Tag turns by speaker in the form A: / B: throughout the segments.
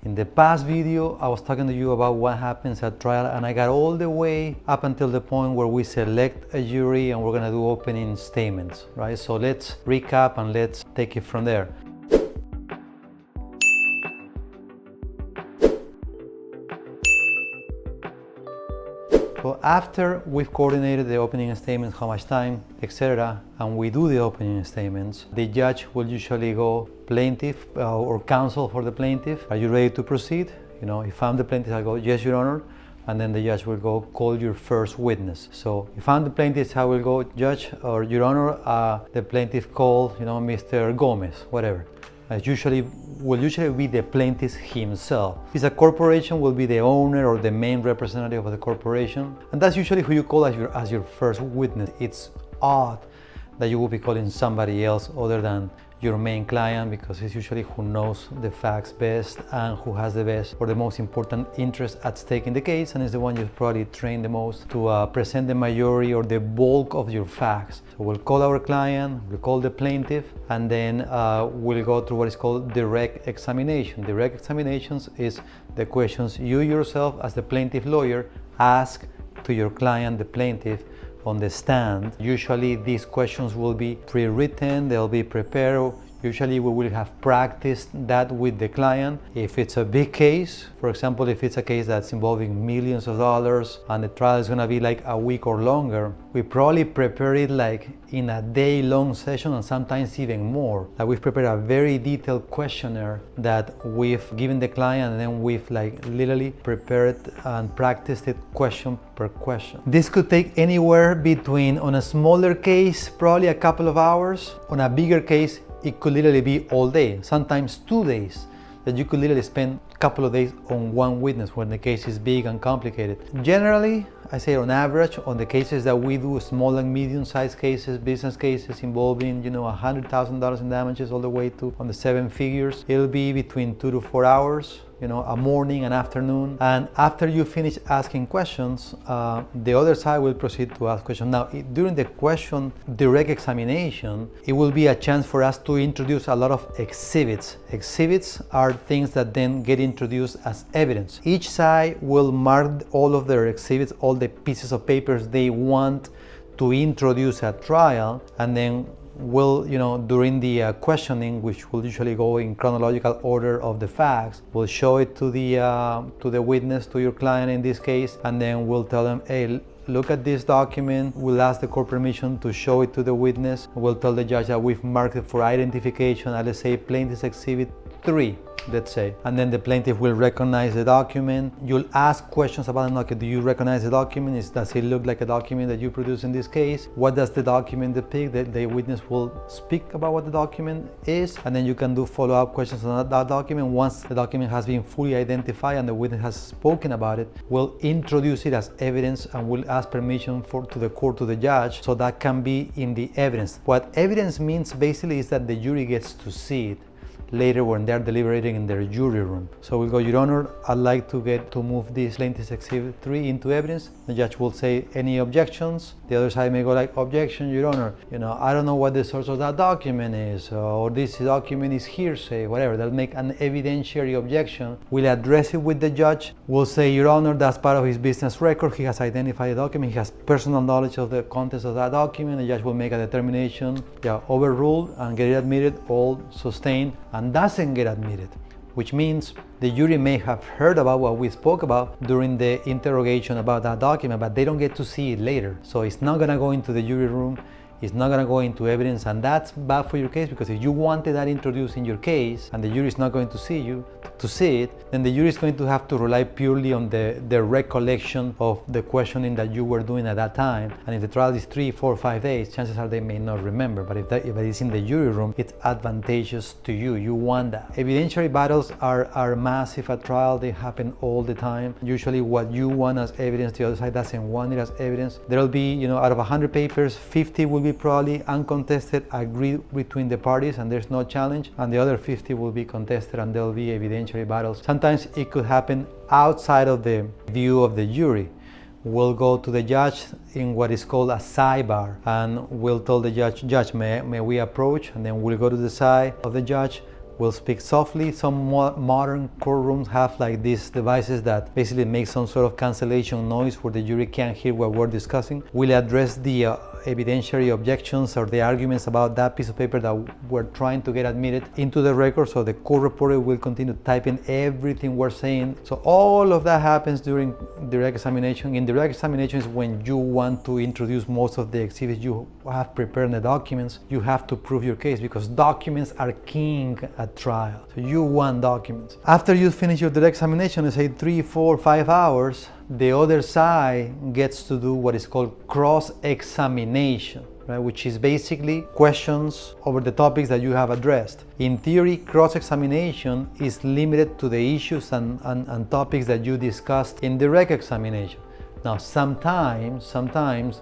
A: In the past video, I was talking to you about what happens at trial, and I got all the way up until the point where we select a jury and we're gonna do opening statements, right? So let's recap and let's take it from there. So after we've coordinated the opening statements, how much time, etc., and we do the opening statements, the judge will usually go, plaintiff or counsel for the plaintiff, are you ready to proceed? You know, if I'm the plaintiff, I go, yes, Your Honor, and then the judge will go, call your first witness. So if I'm the plaintiff, I will go, Judge or Your Honor, the plaintiff called, Mr. Gomez, whatever. Will usually be the plaintiff himself. If it's a corporation, will be the owner or the main representative of the corporation, and that's usually who you call as your first witness. It's odd that you will be calling somebody else other than your main client, because it's usually who knows the facts best and who has the best or the most important interest at stake in the case, and is the one you've probably trained the most to present the majority or the bulk of your facts. So we'll call our client, we'll call the plaintiff, and then we'll go through what is called direct examination. Direct examinations is the questions you yourself as the plaintiff lawyer ask to your client, the plaintiff, on the stand. Usually these questions will be pre-written, they'll be prepared. Usually we will have practiced that with the client. If it's a big case, for example, if it's a case that's involving millions of dollars and the trial is gonna be like a week or longer, we probably prepare it like in a day-long session and sometimes even more. Like we've prepared a very detailed questionnaire that we've given the client, and then we've like literally prepared and practiced it question per question. This could take anywhere between, on a smaller case, probably a couple of hours. On a bigger case, it could literally be all day, sometimes 2 days, that you could literally spend a couple of days on one witness when the case is big and complicated. Generally, I say on average, on the cases that we do, small and medium-sized cases, business cases involving, $100,000 in damages all the way to on the 7 figures, it'll be between 2 to 4 hours, a morning and afternoon. And after you finish asking questions, the other side will proceed to ask questions. Now, during the question direct examination, it will be a chance for us to introduce a lot of exhibits. Exhibits are things that then get introduced as evidence. Each side will mark all of their exhibits, all the pieces of papers they want to introduce at trial, and then will, during the questioning, which will usually go in chronological order of the facts, we'll show it to the witness, to your client in this case, and then we'll tell them, hey, look at this document. We'll ask the court permission to show it to the witness. We'll tell the judge that we've marked it for identification, and let's say plaintiff's exhibit 3. Let's say, and then the plaintiff will recognize the document. You'll ask questions about the document. Do you recognize the document? Does it look like a document that you produce in this case? What does the document depict? The witness will speak about what the document is, and then you can do follow-up questions on that document. Once the document has been fully identified and the witness has spoken about it, we'll introduce it as evidence and we'll ask permission to the court, to the judge, so that can be in the evidence. What evidence means basically is that the jury gets to see it later when they're deliberating in their jury room. So we'll go, Your Honor, I'd like to move this plaintiff's exhibit 3 into evidence. The judge will say, any objections? The other side may go like, objection, Your Honor. I don't know what the source of that document is, or this document is hearsay, whatever. They'll make an evidentiary objection. We'll address it with the judge. We'll say, Your Honor, that's part of his business record. He has identified the document. He has personal knowledge of the contents of that document. The judge will make a determination, overruled and get it admitted, all sustained, and doesn't get admitted, which means the jury may have heard about what we spoke about during the interrogation about that document, but they don't get to see it later. So it's not gonna go into the jury room, it's not gonna go into evidence, and that's bad for your case, because if you wanted that introduced in your case and the jury is not going to see it, then the jury is going to have to rely purely on the recollection of the questioning that you were doing at that time. And if the trial is 3, 4, 5 days, chances are they may not remember. But if it is in the jury room, it's advantageous to you. You want that. Evidentiary battles are massive at trial. They happen all the time. Usually what you want as evidence, the other side doesn't want it as evidence. There will be, out of 100 papers, 50 will be probably uncontested, agreed between the parties, and there's no challenge, and the other 50 will be contested, and there'll be evidentiary battles. Sometimes it could happen outside of the view of the jury. We'll go to the judge in what is called a sidebar, and we'll tell the judge, may we approach? And then we'll go to the side of the judge, will speak softly. Some modern courtrooms have like these devices that basically make some sort of cancellation noise where the jury can't hear what we're discussing. We'll address the evidentiary objections or the arguments about that piece of paper that we're trying to get admitted into the record, so the court reporter will continue typing everything we're saying. So all of that happens during direct examination. In direct examination is when you want to introduce most of the exhibits you have prepared in the documents. You have to prove your case because documents are king at trial. So you want documents. After you finish your direct examination, let's say 3, 4, 5 hours, the other side gets to do what is called cross-examination, right? Which is basically questions over the topics that you have addressed. In theory, cross-examination is limited to the issues and topics that you discussed in direct examination. Now, sometimes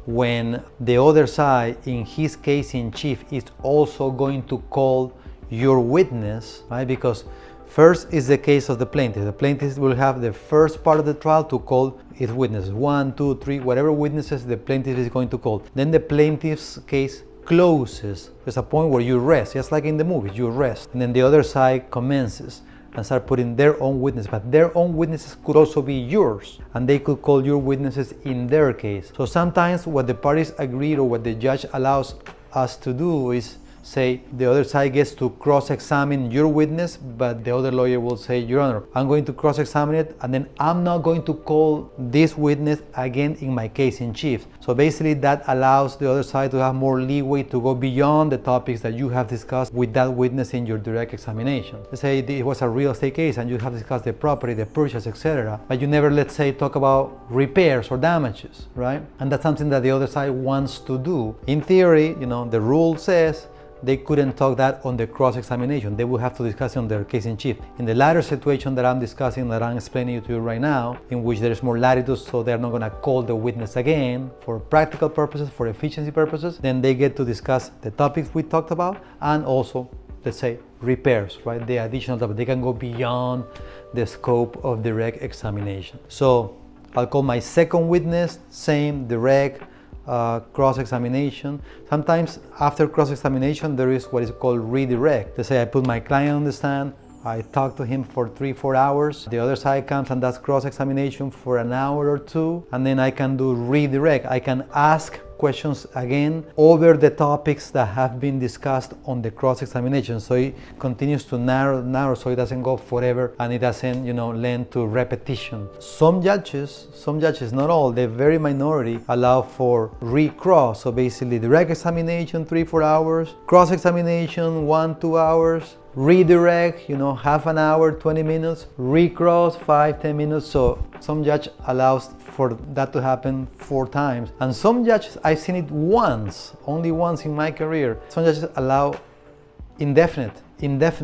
A: when the other side, in his case in chief, is also going to call your witness, right? Because first is the case of the plaintiff. The plaintiff will have the first part of the trial to call its witnesses. 1, 2, 3, whatever witnesses the plaintiff is going to call. Then the plaintiff's case closes. There's a point where you rest, just like in the movies, you rest. And then the other side commences and start putting their own witnesses. But their own witnesses could also be yours, and they could call your witnesses in their case. So sometimes what the parties agreed or what the judge allows us to do is say the other side gets to cross-examine your witness, but the other lawyer will say, Your Honor, I'm going to cross-examine it, and then I'm not going to call this witness again in my case in chief. So basically that allows the other side to have more leeway to go beyond the topics that you have discussed with that witness in your direct examination. Let's say it was a real estate case and you have discussed the property, the purchase, etc., but you never, let's say, talk about repairs or damages, right? And that's something that the other side wants to do. In theory, the rule says they couldn't talk that on the cross-examination. They would have to discuss it on their case in chief. In the latter situation that I'm discussing, that I'm explaining to you right now, in which there is more latitude, so they're not going to call the witness again for practical purposes, for efficiency purposes, then they get to discuss the topics we talked about and also, let's say, repairs, right? The additional topic. They can go beyond the scope of direct examination. So I'll call my second witness, same direct cross-examination. Sometimes after cross-examination there is what is called redirect. Let's say I put my client on the stand, I talk to him for 3-4 hours, the other side comes and does cross-examination for an hour or two, and then I can do redirect. I can ask questions again over the topics that have been discussed on the cross-examination, so it continues to narrow so it doesn't go forever and it doesn't lend to repetition. Some judges, not all, the very minority, allow for recross. So basically direct examination 3-4 hours, cross-examination 1-2 hours, redirect, half an hour, 20 minutes, recross 5-10 minutes. So some judge allows for that to happen 4 times, and some judges, I've seen it only once in my career. Some judges allow indefinite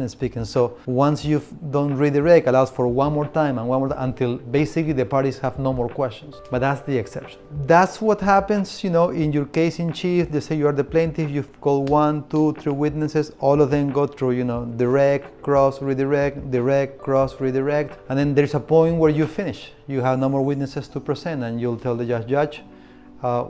A: speaking. So once you've done redirect, allows for one more time until basically the parties have no more questions. But that's the exception. That's what happens, in your case in chief. They say you are the plaintiff, you've called 1, 2, 3 witnesses, all of them go through, direct, cross, redirect, direct, cross, redirect, and then there's a point where you finish. You have no more witnesses to present, and you'll tell the judge,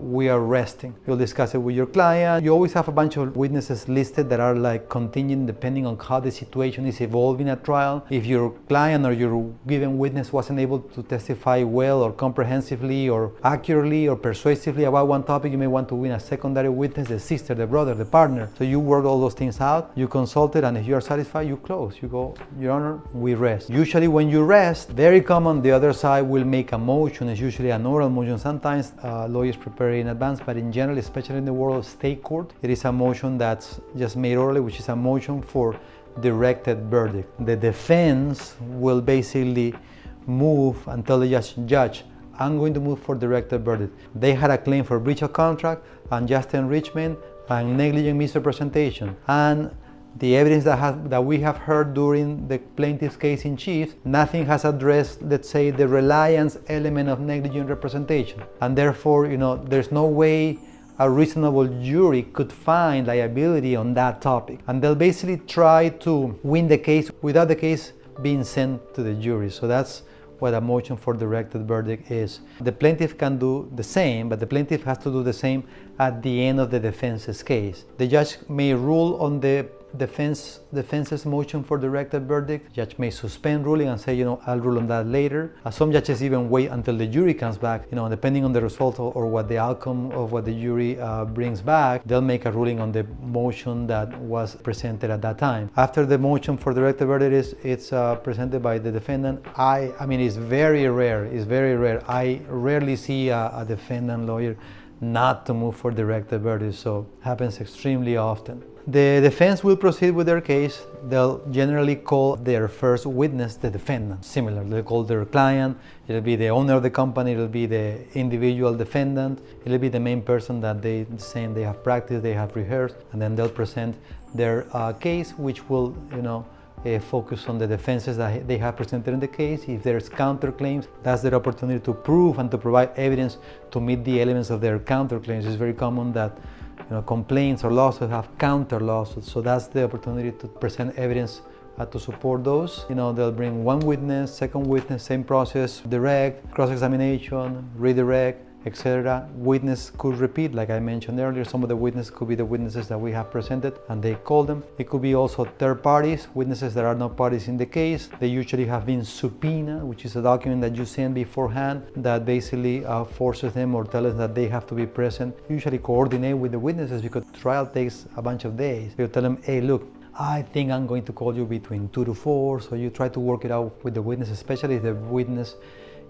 A: we are resting. You'll discuss it with your client. You always have a bunch of witnesses listed that are like contingent depending on how the situation is evolving at trial. If your client or your given witness wasn't able to testify well or comprehensively or accurately or persuasively about one topic, you may want to win a secondary witness, the sister, the brother, the partner. So you work all those things out, you consult it, and if you are satisfied, you close. You go, Your Honor, we rest. Usually when you rest, very common, the other side will make a motion. It's usually an oral motion. Sometimes lawyers prepare in advance, but in general, especially in the world of state court, it is a motion that's just made orally, which is a motion for directed verdict. The defense will basically move and tell the judge, I'm going to move for directed verdict. They had a claim for breach of contract, unjust enrichment, and negligent misrepresentation. And the evidence that we have heard during the plaintiff's case in chief, nothing has addressed, let's say, the reliance element of negligent representation. And therefore, there's no way a reasonable jury could find liability on that topic. And they'll basically try to win the case without the case being sent to the jury. So that's what a motion for directed verdict is. The plaintiff can do the same, but the plaintiff has to do the same at the end of the defense's case. The judge may rule on the defense's motion for directed verdict, the judge may suspend ruling and say, I'll rule on that later. Some judges even wait until the jury comes back, depending on the result or what the outcome of what the jury brings back, they'll make a ruling on the motion that was presented at that time. After the motion for directed verdict it's presented by the defendant, I mean, it's very rare. I rarely see a defendant lawyer not to move for directed verdict, so it happens extremely often. The defense will proceed with their case. They'll generally call their first witness the defendant. Similar, they'll call their client. It'll be the owner of the company. It'll be the individual defendant. It'll be the main person that they saying they have practiced, they have rehearsed, and then they'll present their case, which will, focus on the defenses that they have presented in the case. If there's counterclaims, that's their opportunity to prove and to provide evidence to meet the elements of their counterclaims. It's very common that complaints or lawsuits have counter lawsuits, so that's the opportunity to present evidence to support those. They'll bring one witness, second witness, same process, direct, cross-examination, redirect, etc. Witness could repeat, like I mentioned earlier. Some of the witnesses could be the witnesses that we have presented and they call them. It could be also third parties, witnesses that are not parties in the case. They usually have been subpoenaed, which is a document that you send beforehand that basically forces them or tells us that they have to be present. Usually coordinate with the witnesses because trial takes a bunch of days. You tell them, hey, look, I think I'm going to call you between 2 to 4, so you try to work it out with the witness, especially if the witness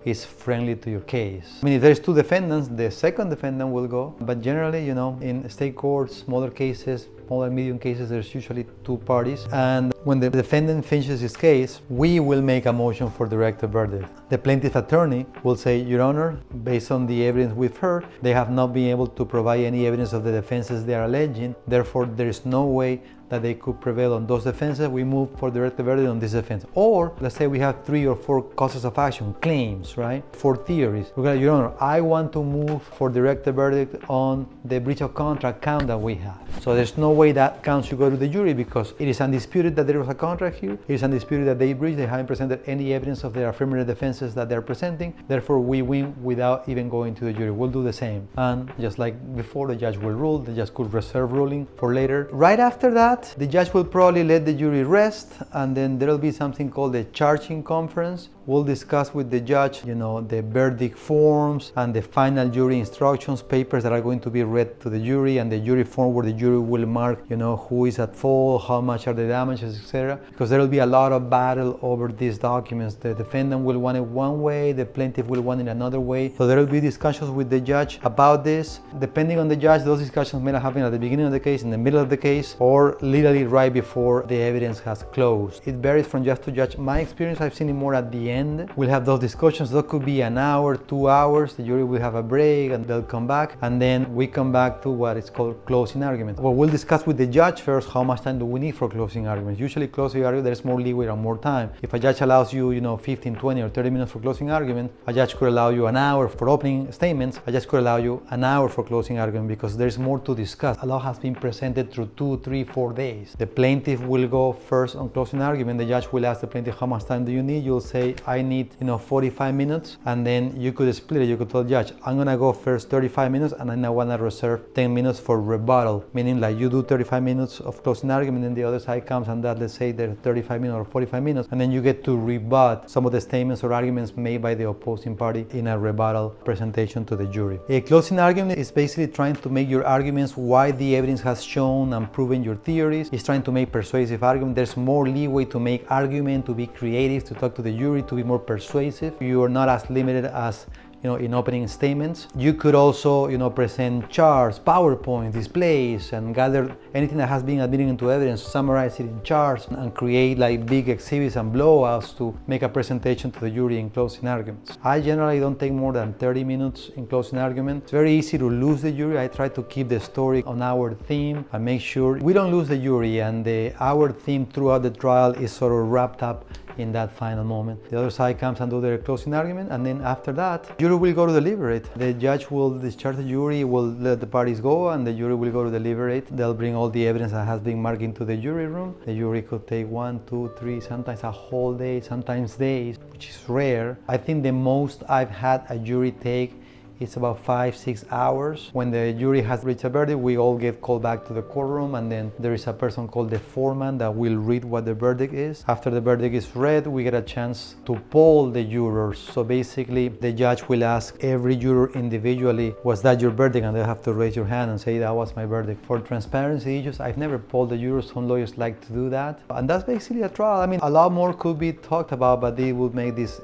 A: is friendly to your case. I mean, if there's two defendants, the second defendant will go, but generally, in state courts, smaller cases, small and medium cases, there's usually two parties. And when the defendant finishes his case, we will make a motion for directed verdict. The plaintiff attorney will say, Your Honor, based on the evidence we've heard, they have not been able to provide any evidence of the defenses they are alleging. Therefore, there is no way that they could prevail on those defenses. We move for directed verdict on this defense. Or let's say we have 3 or 4 causes of action, claims, right? 4 theories. We're going to, Your Honor, I want to move for directed verdict on the breach of contract count that we have. So there's no way that count should go to the jury because it is undisputed that there was a contract here. It is undisputed that they breached. They haven't presented any evidence of their affirmative defenses that they're presenting. Therefore, we win without even going to the jury. We'll do the same. And just like before, the judge will rule. The judge could reserve ruling for later. Right after that, the judge will probably let the jury rest, and then there will be something called the charging conference. We'll discuss with the judge, the verdict forms and the final jury instructions, papers that are going to be read to the jury, and the jury form where the jury will mark, who is at fault, how much are the damages, etc. Because there will be a lot of battle over these documents. The defendant will want it one way, the plaintiff will want it another way. So there will be discussions with the judge about this. Depending on the judge, those discussions may not happen at the beginning of the case, in the middle of the case, or literally right before the evidence has closed. It varies from judge to judge. My experience, I've seen it more at the end. We'll have those discussions. That could be an hour, 2 hours. The jury will have a break and they'll come back, and then we come back to what is called closing argument. Well, we'll discuss with the judge first how much time do we need for closing arguments. Usually closing argument, there's more leeway and more time. If a judge allows you, 15, 20 or 30 minutes for closing argument, a judge could allow you an hour for opening statements. A judge could allow you an hour for closing argument because there's more to discuss. A law has been presented through 2, 3, 4 days. The plaintiff will go first on closing argument. The judge will ask the plaintiff, how much time do you need? You'll say, I need 45 minutes, and then you could split it. You could tell the judge, I'm gonna go first 35 minutes and then I wanna reserve 10 minutes for rebuttal, meaning like you do 35 minutes of closing argument and the other side comes and that, let's say there's 35 minutes or 45 minutes, and then you get to rebut some of the statements or arguments made by the opposing party in a rebuttal presentation to the jury. A closing argument is basically trying to make your arguments why the evidence has shown and proven your theories. It's trying to make persuasive argument. There's more leeway to make argument, to be creative, to talk to the jury, to be more persuasive. You are not as limited as in opening statements. You could also, present charts, PowerPoint, displays, and gather anything that has been admitted into evidence, summarize it in charts, and create like big exhibits and blowouts to make a presentation to the jury in closing arguments. I generally don't take more than 30 minutes in closing argument. It's very easy to lose the jury. I try to keep the story on our theme and make sure we don't lose the jury, and our theme throughout the trial is sort of wrapped up in that final moment. The other side comes and do their closing argument, and then after that, jury will go to deliberate. The judge will discharge the jury, will let the parties go, and the jury will go to deliberate. They'll bring all the evidence that has been marked into the jury room. The jury could take 1, 2, 3, sometimes a whole day, sometimes days, which is rare. I think the most I've had a jury take It's about 5-6 hours. When the jury has reached a verdict, we all get called back to the courtroom, and then there is a person called the foreman that will read what the verdict is. After the verdict is read, we get a chance to poll the jurors. So basically, the judge will ask every juror individually, was that your verdict? And they have to raise your hand and say, that was my verdict. For transparency issues, I've never polled the jurors. Some lawyers like to do that. And that's basically a trial. I mean, a lot more could be talked about, but it will make this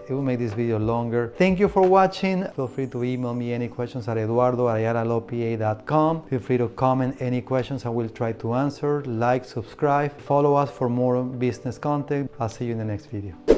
A: video longer. Thank you for watching. Feel free to email me any questions at eduardo@ayalalawpa.com. Feel free to comment any questions. I will try to answer. Like, subscribe, follow us for more business content. I'll see you in the next video.